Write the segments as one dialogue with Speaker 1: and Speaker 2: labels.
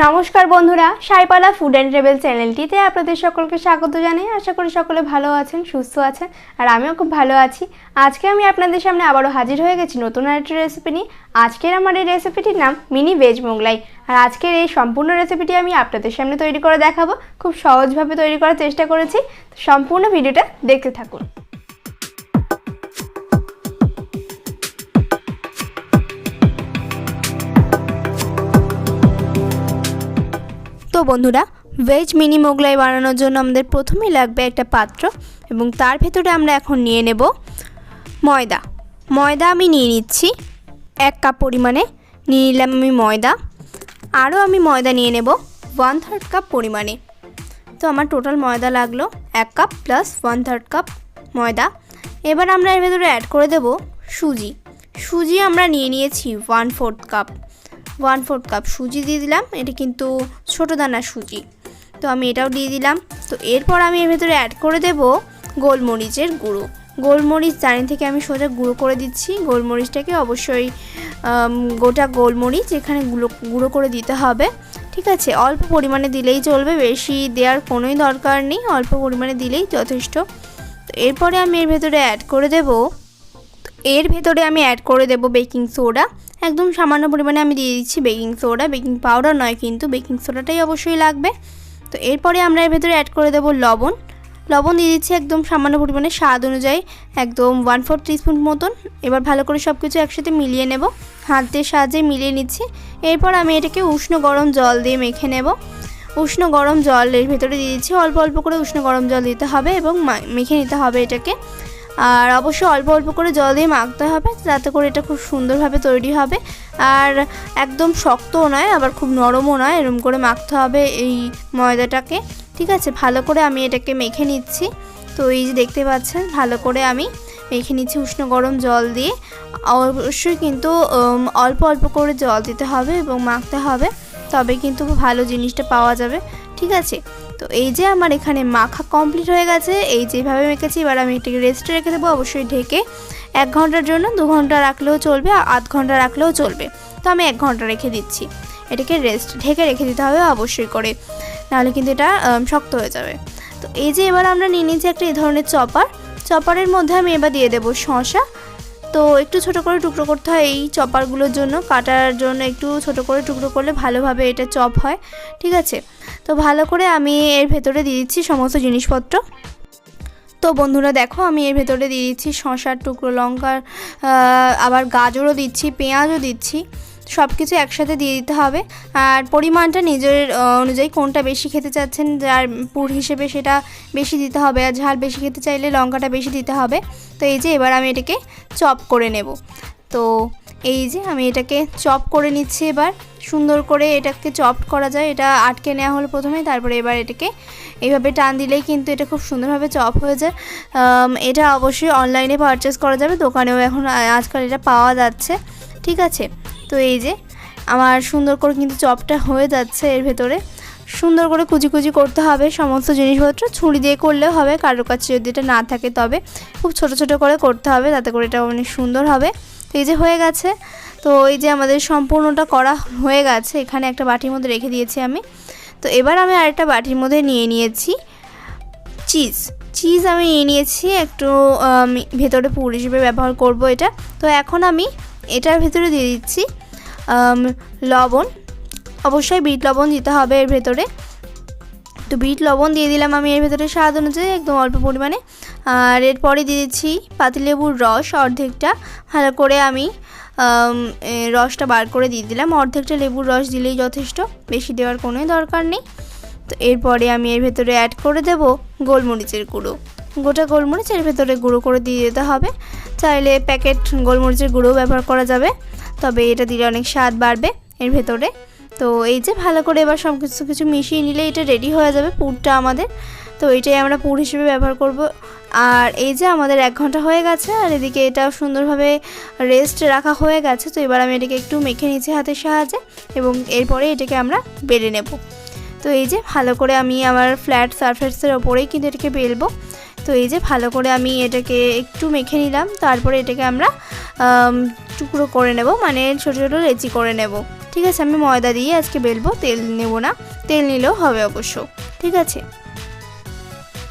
Speaker 1: নমস্কার বন্ধুরা, সাইপালা food and travel চ্যানেলটিতে আপনাদের সকলকে স্বাগত জানাই। আশা করি সকলে ভালো আছেন, সুস্থ আছেন, আর আমিও খুব ভালো আছি। আজকে আমি আপনাদের সামনে আবারও হাজির হয়ে গেছি নতুন আরেকটি রেসিপি নিয়ে। আজকের আমার এই রেসিপিটির নাম মিনি ভেজ মোগলাই। আর আজকের এই সম্পূর্ণ রেসিপিটি আমি আপনাদের সামনে তৈরি করে দেখাবো। খুব সহজভাবে তৈরি করার চেষ্টা করেছি, সম্পূর্ণ ভিডিওটা দেখতে থাকুন। তো বন্ধুরা, ভেজ মিনি মোগলাই বানানোর জন্য আমাদের প্রথমেই লাগবে একটা পাত্র, এবং তার ভেতরে আমরা এখন নিয়ে নেব ময়দা। ময়দা আমি নিয়ে নিচ্ছি 1 কাপ পরিমাণে নিয়ে নিলাম আমি ময়দা। আরও আমি ময়দা নিয়ে নেব 1/3 কাপ পরিমাণে। তো আমার টোটাল ময়দা লাগলো 1 কাপ প্লাস 1/3 কাপ ময়দা। এবার আমরা এর ভেতরে অ্যাড করে দেব সুজি। সুজি আমরা নিয়ে নিয়েছি 1/4 কাপ। 1/4 কাপ সুজি দিয়ে দিলাম। এটা কিন্তু ছোটো দানার সুজি, তো আমি এটাও দিয়ে দিলাম। তো এরপর আমি এর ভেতরে অ্যাড করে দেব গোলমরিচের গুঁড়ো। গোলমরিচ জানি থেকে আমি সোজা গুঁড়ো করে দিচ্ছি। গোলমরিচটাকে অবশ্যই গোটা গোলমরিচ এখানে গুঁড়ো করে দিতে হবে, ঠিক আছে? অল্প পরিমাণে দিলেই চলবে, বেশি দেওয়ার কোনোই দরকার নেই, অল্প পরিমাণে দিলেই যথেষ্ট। তো এরপরে আমি এর ভেতরে অ্যাড করে দেব বেকিং সোডা। একদম সামান্য পরিমাণে আমি দিয়ে দিচ্ছি বেকিং সোডা, বেকিং পাউডার নয়, কিন্তু বেকিং সোডাটাই অবশ্যই লাগবে। তো এরপরে আমরা এর ভেতরে অ্যাড করে দেব লবণ। লবণ দিয়ে দিচ্ছি একদম সামান্য পরিমাণে, স্বাদ অনুযায়ী একদম 1/4 টিস্পুন মতন। এবার ভালো করে সব কিছু একসাথে মিলিয়ে নেব, হাতের সাহায্যে মিলিয়ে নিচ্ছি। এরপর আমি এটাকে উষ্ণ গরম জল দিয়ে মেখে নেব। উষ্ণ গরম জল এর ভেতরে দিয়ে দিচ্ছি, অল্প অল্প করে উষ্ণ গরম জল দিতে হবে এবং মেখে নিতে হবে এটাকে। আর অবশ্যই অল্প অল্প করে জল দিয়ে মাখতে হবে, যাতে করে এটা খুব সুন্দরভাবে তৈরি হবে। আর একদম শক্তও নয়, আবার খুব নরমও নয়, এরকম করে মাখতে হবে এই ময়দাটাকে, ঠিক আছে? ভালো করে আমি এটাকে মেখে নিচ্ছি। তো এই যে দেখতে পাচ্ছেন, ভালো করে আমি মেখে নিচ্ছি উষ্ণ গরম জল দিয়ে। অবশ্যই কিন্তু অল্প অল্প করে জল দিতে হবে এবং মাখতে হবে, তবে কিন্তু ভালো জিনিসটা পাওয়া যাবে, ঠিক আছে? তো এই যে আমার এখানে মাখা কমপ্লিট হয়ে গেছে। এই যেভাবে মেখেছি, এবার আমি এটাকে রেস্টে রেখে দেবো, অবশ্যই ঢেকে 1 ঘন্টার জন্য। 2 ঘন্টা রাখলেও চলবে, আধ ঘন্টা রাখলেও চলবে। তো আমি 1 ঘন্টা রেখে দিচ্ছি। এটাকে ঢেকে রেখে দিতে হবে অবশ্যই করে, নাহলে কিন্তু এটা শক্ত হয়ে যাবে। তো এই যে এবার আমরা নিয়ে নিচ্ছি একটা এই ধরনের চপারের মধ্যে আমি এবার দিয়ে দেবো শসা। তো একটু ছোট করে টুকরো করতে হয় এই চপারগুলোর জন্য, কাটার জন্য একটু ছোট করে টুকরো করলে ভালোভাবে এটা চপ হয়, ঠিক আছে? তো ভালো করে আমি এর ভেতরে দিয়ে দিচ্ছি সমস্ত জিনিসপত্র। তো বন্ধুরা দেখো, আমি এর ভেতরে দিয়ে দিচ্ছি শসার টুকরো, লঙ্কার, আবার গাজরও দিচ্ছি, পেঁয়াজও দিচ্ছি। সব কিছু একসাথে দিয়ে দিতে হবে। আর পরিমাণটা নিজের অনুযায়ী, কোনটা বেশি খেতে চাচ্ছেন যার পুর হিসেবে সেটা বেশি দিতে হবে, আর ঝাল বেশি খেতে চাইলে লঙ্কাটা বেশি দিতে হবে। তো এই যে এবার আমি এটাকে চপ করে নেব। তো এই যে আমি এটাকে চপ করে নিচ্ছি। এবার সুন্দর করে এটাকে চপ করা যায়, এটা আটকে নেওয়া হলো প্রথমে, তারপরে এবার এটাকে এইভাবে টান দিলেই কিন্তু এটা খুব সুন্দরভাবে চপ হয়ে যায়। এটা অবশ্যই অনলাইনে পারচেস করা যাবে, দোকানেও এখন আজকাল এটা পাওয়া যাচ্ছে, ঠিক আছে? তো এই যে আমার সুন্দর করে কিন্তু চপটা হয়ে যাচ্ছে। এর ভেতরে সুন্দর করে কুচি কুচি করতে হবে সমস্ত জিনিসপত্র, ছুরি দিয়ে করলেও হবে, কারোর কাছে যদি এটা না থাকে তবে খুব ছোট ছোট করে করতে হবে, তাতে করে এটা অনেক সুন্দর হবে। তো এই যে হয়ে গেছে। তো এই যে আমাদের সম্পূর্ণটা করা হয়ে গেছে। এখানে একটা বাটির মধ্যে রেখে দিয়েছি আমি। তো এবার আমি আরেকটা বাটির মধ্যে নিয়ে নিয়েছি চিজ আমি নিয়ে নিয়েছি একটু, ভেতরে পুর হিসেবে ব্যবহার করব এটা। তো এখন আমি এটার ভেতরে দিয়ে দিচ্ছি লবণ। অবশ্যই বিট লবণ দিতে হবে এর ভেতরে। তো বিট লবণ দিয়ে দিলাম আমি এর ভেতরে স্বাদ অনুযায়ী, একদম অল্প পরিমাণে। আর এরপরে দিয়ে দিচ্ছি পাতিলেবুর রস অর্ধেকটা। ভালো করে আমি রসটা বার করে দিয়ে দিলাম। অর্ধেকটা লেবুর রস দিলেই যথেষ্ট, বেশি দেওয়ার কোনোই দরকার নেই। তো এরপরে আমি এর ভেতরে অ্যাড করে দেব গোলমরিচের গুঁড়ো। গোটা গোলমরিচ এর ভেতরে গুঁড়ো করে দিয়ে দিতে হবে। চাইলে প্যাকেট গোলমরিচের গুঁড়োও ব্যবহার করা যাবে, তবে এটা দিলে অনেক স্বাদ বাড়বে এর ভেতরে। তো এই যে ভালো করে এবার সব কিছু মিশিয়ে নিলে এটা রেডি হয়ে যাবে পুরটা আমাদের। তো এটাই আমরা পুর হিসেবে ব্যবহার করব। আর এই যে আমাদের 1 ঘন্টা হয়ে গেছে, আর এদিকে এটা সুন্দরভাবে রেস্ট রাখা হয়ে গেছে। তো এবার আমি এটাকে একটু মেখে নিচ্ছি হাতের সাহায্যে, এবং এরপরে এটাকে আমরা বেলে নেব। তো এই যে ভালো করে আমি আমার ফ্ল্যাট সারফেসের ওপরেই কিন্তু এটাকে বেলবো। তো এই যে ভালো করে আমি এটাকে একটু মেখে নিলাম, তারপরে এটাকে আমরা টুকরো করে নেব, মানে ছোটো ছোটো লেচি করে নেব। ঠিক আছে, আমি ময়দা দিয়ে আজকে বেলবো, তেল নেব না, তেল নিলেও হবে অবশ্য। ঠিক আছে,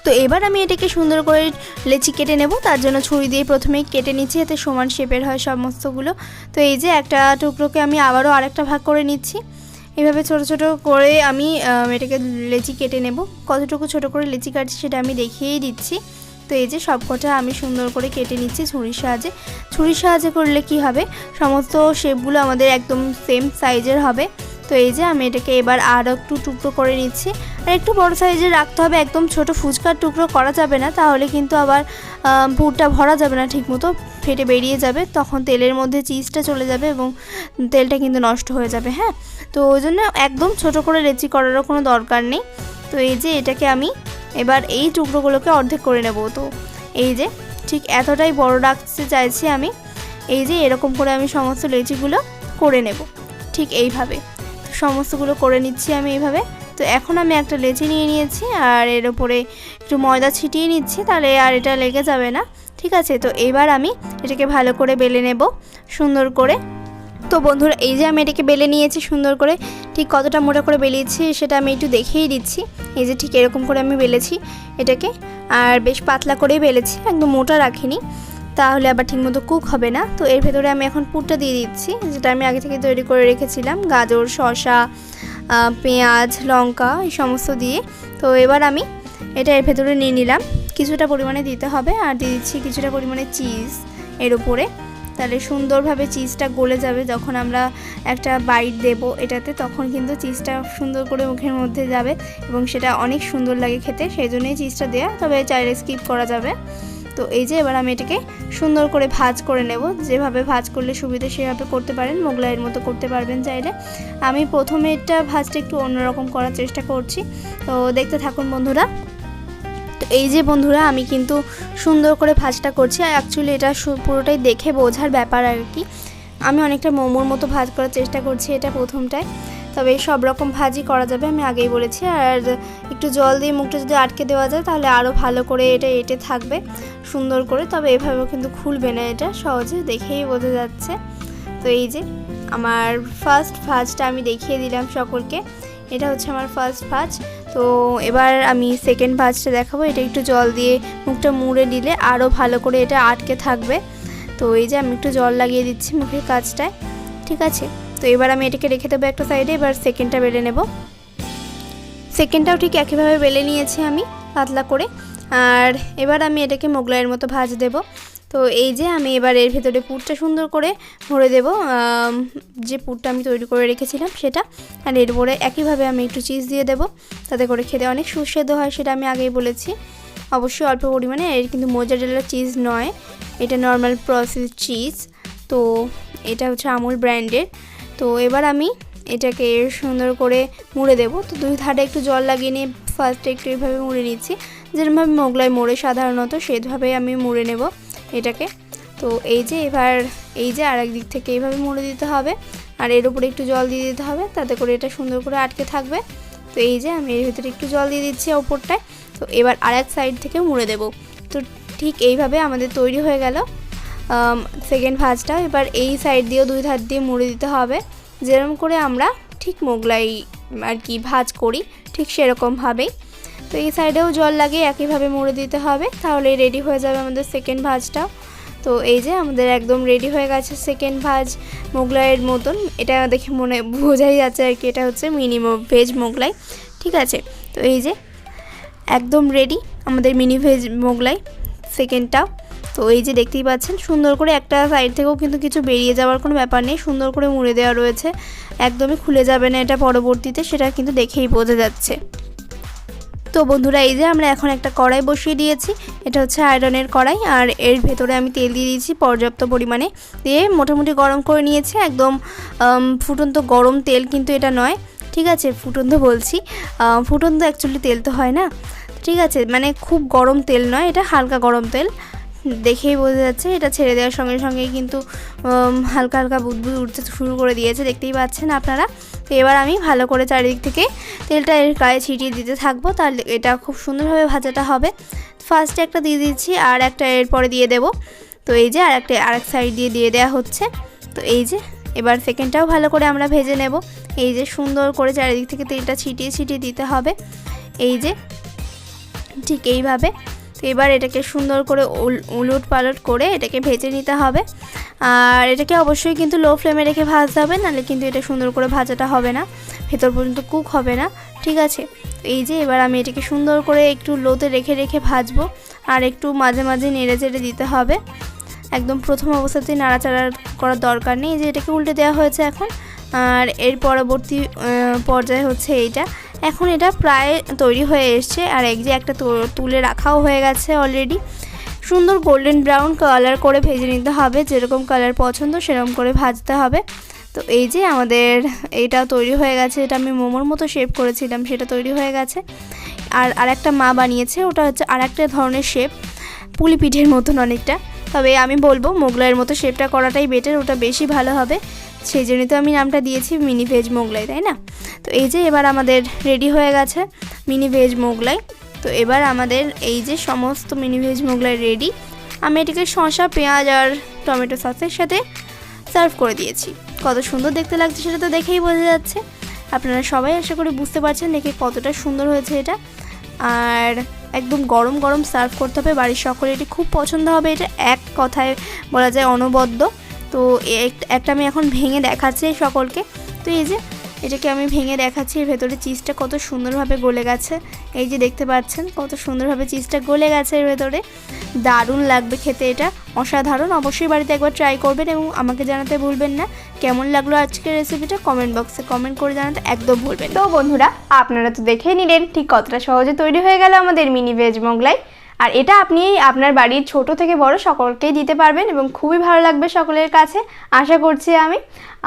Speaker 1: তো এবার আমি এটাকে সুন্দর করে লেচি কেটে নেব। তার জন্য ছুরি দিয়ে প্রথমেই কেটে নিচ্ছি, এতে সমান শেপের হয় সমস্তগুলো। তো এই যে একটা টুকরোকে আমি আবারও আরেকটা ভাগ করে নিচ্ছি। এইভাবে ছোট ছোট করে আমি এটাকে লেচি কেটে নেব। কতটুকু ছোট করে লেচি কাটছি সেটা আমি দেখিয়েই দিচ্ছি। তো এই যে সবকটা আমি সুন্দর করে কেটে নিচ্ছি ছুরির সাহায্যে। ছুরির সাহায্যে করলে কি হবে, সমস্ত শেপগুলো আমাদের একদম সেম সাইজের হবে। তো এই যে আমি এটাকে এবার আরও একটু টুকরো করে নিচ্ছি। আর একটু বড় সাইজের রাখতে হবে, একদম ছোট ফুচকার টুকরো করা যাবে না, তাহলে কিন্তু আবার পুরটা ভরা যাবে না ঠিকমতো, ফেটে বেরিয়ে যাবে, তখন তেলের মধ্যে চিজটা চলে যাবে এবং তেলটা কিন্তু নষ্ট হয়ে যাবে। হ্যাঁ, তো ওই জন্য একদম ছোট করে লেচি করারও কোনো দরকার নেই। তো এই যে এটাকে আমি এবার এই টুকরোগুলোকে অর্ধেক করে নেব। তো এই যে ঠিক এতটাই বড় রাখতে চাইছি আমি। এই যে এরকম করে আমি সমস্ত লেচিগুলো করে নেব, ঠিক এইভাবে সমস্তগুলো করে নিচ্ছি আমি এইভাবে। তো এখন আমি একটা লেচি নিয়ে নিয়েছি আর এর উপরে একটু ময়দা ছিটিয়ে নিচ্ছি, তাহলে আর এটা লেগে যাবে না। ঠিক আছে, তো এবার আমি এটাকে ভালো করে বেলে নেব সুন্দর করে। তো বন্ধুরা, এই যে আমি এটাকে বেলে নিয়েছি সুন্দর করে, ঠিক কতটা মোটা করে বেলিয়েছি সেটা আমি একটু দেখিয়েই দিচ্ছি। এই যে ঠিক এরকম করে আমি বেলেছি এটাকে, আর বেশ পাতলা করেই বেলেছি, একদম মোটা রাখিনি, তাহলে আবার ঠিকমতো কুক হবে না। তো এর ভেতরে আমি এখন পুরটা দিয়ে দিচ্ছি, যেটা আমি আগে থেকে তৈরি করে রেখেছিলাম, গাজর, শসা, পেঁয়াজ, লঙ্কা এই সমস্ত দিয়ে। তো এবার আমি এটা এর ভেতরে নিয়ে নিলাম, কিছুটা পরিমাণে দিতে হবে, আর দিয়ে দিচ্ছি কিছুটা পরিমাণে চিজ এর উপরে, তাহলে সুন্দরভাবে চিজটা গলে যাবে। যখন আমরা একটা বাইট দেব এটাতে, তখন কিন্তু চিজটা সুন্দর করে মুখের মধ্যে যাবে এবং সেটা অনেক সুন্দর লাগে খেতে, সেই জন্যই চিজটা দেওয়া, তবে চাইলে স্কিপ করা যাবে। তো এই যে এবার আমি এটাকে সুন্দর করে ভাজ করে নেব, যেভাবে ভাজ করলে সুবিধা সেভাবে করতে পারেন, মোগলাইয়ের মতো করতে পারবেন চাইলে। আমি প্রথমে এটা ভাজটা একটু অন্যরকম করার চেষ্টা করছি, তো দেখতে থাকুন বন্ধুরা। তো এই যে বন্ধুরা, আমি কিন্তু সুন্দর করে ভাজটা করছি, আর অ্যাকচুয়ালি এটা পুরোটাই দেখে বোঝার ব্যাপার আর কি। আমি অনেকটা মোমোর মতো ভাজ করার চেষ্টা করছি এটা প্রথমটায়, তবে সব রকম ভাজি করা যাবে, আমি আগেই বলেছি। আর একটু জল দিয়ে মুখটা যদি আটকে দেওয়া যায় তাহলে আরও ভালো করে এটা এঁটে থাকবে সুন্দর করে, তবে এভাবেও কিন্তু খুলবে না, এটা সহজে দেখেই বোঝা যাচ্ছে। তো এই যে আমার ফার্স্ট ভাজটা আমি দেখিয়ে দিলাম সকলকে, এটা হচ্ছে আমার ফার্স্ট ভাজ। তো এবার আমি সেকেন্ড ভাজটা দেখাবো, এটা একটু জল দিয়ে মুখটা মুড়ে দিলে আরও ভালো করে এটা আটকে থাকবে। তো এই যে আমি একটু জল লাগিয়ে দিচ্ছি মুখের কাছটায়। ঠিক আছে, তো এবার আমি এটাকে রেখে দেবো একটা সাইডে। এবার সেকেন্ডটা বেলে নেব, সেকেন্ডটাও ঠিক একইভাবে বেলে নিয়েছি আমি পাতলা করে। আর এবার আমি এটাকে মোগলাইয়ের মতো ভাজ দেব। তো এই যে আমি এবার এর ভেতরে পুরটা সুন্দর করে ভরে দেব, যে পুরটা আমি তৈরি করে রেখেছিলাম সেটা। আর এর উপরে একইভাবে আমি একটু চিজ দিয়ে দেব, তাতে করে খেতে অনেক সুস্বাদু হয়, সেটা আমি আগেই বলেছি। অবশ্যই অল্প পরিমাণে, এর কিন্তু মোজারেলা চিজ নয়, এটা নর্মাল প্রসেস চিজ। তো এটা হচ্ছে আমুল ব্র্যান্ডের। তো এবার আমি এটাকে সুন্দর করে মুড়ে দেব। তো দুই ধারে একটু জল লাগিয়ে নিয়ে ফার্স্টে একটু এইভাবে মুড়ে নিচ্ছি, যেরকমভাবে মোগলাই মোড়ে সাধারণত, সেভাবে আমি মুড়ে নেব এটাকে। তো এই যে এবার এই যে আরেক দিক থেকে এইভাবে মুড়ে দিতে হবে, আর এর উপরে একটু জল দিয়ে দিতে হবে, তাতে করে এটা সুন্দর করে আটকে থাকবে। তো এই যে আমি এর ভিতরে একটু জল দিয়ে দিচ্ছি ওপরটায়। তো এবার আরেক সাইড থেকে মুড়ে দেব। তো ঠিক এইভাবে আমাদের তৈরি হয়ে গেল সেকেন্ড ভাজটা। এবার এই সাইড দিয়েও দুই ধার দিয়ে মুড়ে দিতে হবে, যেরকম করে আমরা ঠিক মোগলাই আর কি ভাজ করি, ঠিক সেরকমভাবেই। তো এই সাইডেও জল লাগিয়ে একইভাবে মুড়ে দিতে হবে, তাহলে রেডি হয়ে যাবে আমাদের সেকেন্ড ভাজটা। তো এই যে আমাদের একদম রেডি হয়ে গেছে সেকেন্ড ভাজ মোগলাইয়ের মতন, এটা দেখে মনে বোঝাই যাচ্ছে আর কি এটা হচ্ছে মিনি ভেজ মোগলাই। ঠিক আছে, তো এই যে একদম রেডি আমাদের মিনি ভেজ মোগলাই সেকেন্ডটা। তো এই যে দেখতেই পাচ্ছেন, সুন্দর করে একটা সাইড থেকেও কিন্তু কিছু বেরিয়ে যাওয়ার কোনো ব্যাপার নেই, সুন্দর করে মুড়ে দেওয়া রয়েছে, একদমই খুলে যাবে না এটা পরবর্তীতে, সেটা কিন্তু দেখেই বোঝা যাচ্ছে। তো বন্ধুরা, এই যে আমরা এখন একটা কড়াই বসিয়ে দিয়েছি, এটা হচ্ছে আয়রনের কড়াই, আর এর ভেতরে আমি তেল দিয়ে দিয়েছি পর্যাপ্ত পরিমাণে, দিয়ে মোটামুটি গরম করে নিয়েছি। একদম ফুটন্ত গরম তেল কিন্তু এটা নয়, ঠিক আছে, ফুটন্ত বলছি, ফুটন্ত অ্যাকচুয়ালি তেল তো হয় না, ঠিক আছে, মানে খুব গরম তেল নয়, এটা হালকা গরম তেল, দেখেই বোঝা যাচ্ছে। এটা ছেড়ে দেওয়ার সঙ্গে সঙ্গেই কিন্তু হালকা হালকা বুদবুদ উঠতে শুরু করে দিয়েছে, দেখতেই পাচ্ছেন আপনারা। তো এবার আমি ভালো করে চারিদিক থেকে তেলটা এর গায়ে ছিটিয়ে দিতে থাকবো, তাহলে এটা খুব সুন্দরভাবে ভাজাটা হবে। ফার্স্টে একটা দিয়ে দিচ্ছি, আর একটা এরপরে দিয়ে দেব। তো এই যে আরেক সাইড দিয়ে দেওয়া হচ্ছে। তো এই যে এবার সেকেন্ডটাও ভালো করে আমরা ভেজে নেব। এই যে সুন্দর করে চারিদিক থেকে তেলটা ছিটিয়ে ছিটিয়ে দিতে হবে, এই যে ঠিক এইভাবে। তো এবার এটাকে সুন্দর করে উলট পালট করে এটাকে ভেজে নিতে হবে। আর এটাকে অবশ্যই কিন্তু লো ফ্লেমে রেখে ভাজতে হবে, নাহলে কিন্তু এটা সুন্দর করে ভাজাটা হবে না, ভেতর পর্যন্ত কুক হবে না, ঠিক আছে। এই যে এবার আমি এটাকে সুন্দর করে একটু লোতে রেখে রেখে ভাজবো, আর একটু মাঝে মাঝে নেড়ে চেড়ে দিতে হবে। একদম প্রথম অবস্থাতেই নাড়াচাড়া করার দরকার নেই, যে এটাকে উল্টে দেওয়া হয়েছে এখন। আর এর পরবর্তী পর্যায়ে হচ্ছে এইটা। এখন এটা প্রায় তৈরি হয়ে এসছে, আর এক যে একটা তুলে রাখাও হয়ে গেছে অলরেডি। সুন্দর গোল্ডেন ব্রাউন কালার করে ভেজে নিতে হবে, যেরকম কালার পছন্দ সেরকম করে ভাজতে হবে। তো এই যে আমাদের এটা তৈরি হয়ে গেছে, এটা আমি মোমোর মতো শেপ করেছিলাম, সেটা তৈরি হয়ে গেছে। আর আরেকটা মা বানিয়েছে, ওটা হচ্ছে আরেকটা ধরনের শেপ, পুলি পিঠের মতন অনেকটা। তবে আমি বলবো মোগলাইয়ের মতো শেপটা করাটাই বেটার, ওটা বেশি ভালো হবে, সেই জন্যই তো আমি নামটা দিয়েছি মিনি ভেজ মোগলাই, তাই না। তো এই যে এবার আমাদের রেডি হয়ে গেছে মিনি ভেজ মোগলাই। তো এবার আমাদের এই যে সমস্ত মিনি ভেজ মোগলাই রেডি। আমি এটাকে শসা, পেঁয়াজ আর টমেটো সসের সাথে সার্ভ করে দিয়েছি। কত সুন্দর দেখতে লাগছে সেটা তো দেখেই বোঝা যাচ্ছে। আপনারা সবাই আশা করি বুঝতে পারছেন দেখে কতটা সুন্দর হয়েছে এটা। আর একদম গরম গরম সার্ভ করতে হবে, বাড়ির সকলে এটি খুব পছন্দ হবে, এটা এক কথায় বলা যায় অনবদ্য। তো একটা আমি এখন ভেঙে দেখাচ্ছি সকলকে। তো এই যে এটাকে আমি ভেঙে দেখাচ্ছি, এর ভেতরে চিজটা কত সুন্দরভাবে গলে গেছে, এই যে দেখতে পাচ্ছেন কত সুন্দরভাবে চিজটা গলে গেছে এর ভেতরে। দারুণ লাগবে খেতে, এটা অসাধারণ। অবশ্যই বাড়িতে একবার ট্রাই করবেন এবং আমাকে জানাতে ভুলবেন না কেমন লাগলো আজকের রেসিপিটা। কমেন্ট বক্সে কমেন্ট করে জানাতে একদম ভুলবেন না। তো বন্ধুরা, আপনারা তো দেখেই নিলেন ঠিক কতটা সহজে তৈরি হয়ে গেল আমাদের মিনি ভেজ মোগলাই। আর এটা আপনি আপনার বাড়ির ছোট থেকে বড় সকলকেই দিতে পারবেন এবং খুবই ভালো লাগবে সকলের কাছে, আশা করছি আমি।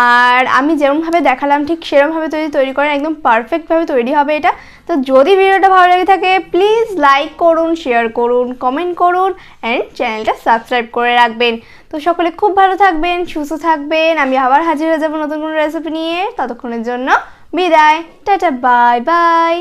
Speaker 1: আর আমি যেরকমভাবে দেখালাম ঠিক সেরকমভাবে তৈরি করেন, একদম পারফেক্টভাবে তৈরি হবে এটা। তো যদি ভিডিওটা ভালো লেগে থাকে প্লিজ লাইক করুন, শেয়ার করুন, কমেন্ট করুন অ্যান্ড চ্যানেলটা সাবস্ক্রাইব করে রাখবেন। তো সকলে খুব ভালো থাকবেন, সুস্থ থাকবেন। আমি আবার হাজির হয়ে যাবো নতুন কোনো রেসিপি নিয়ে। ততক্ষণের জন্য বিদায়, টাটা, বাই বাই।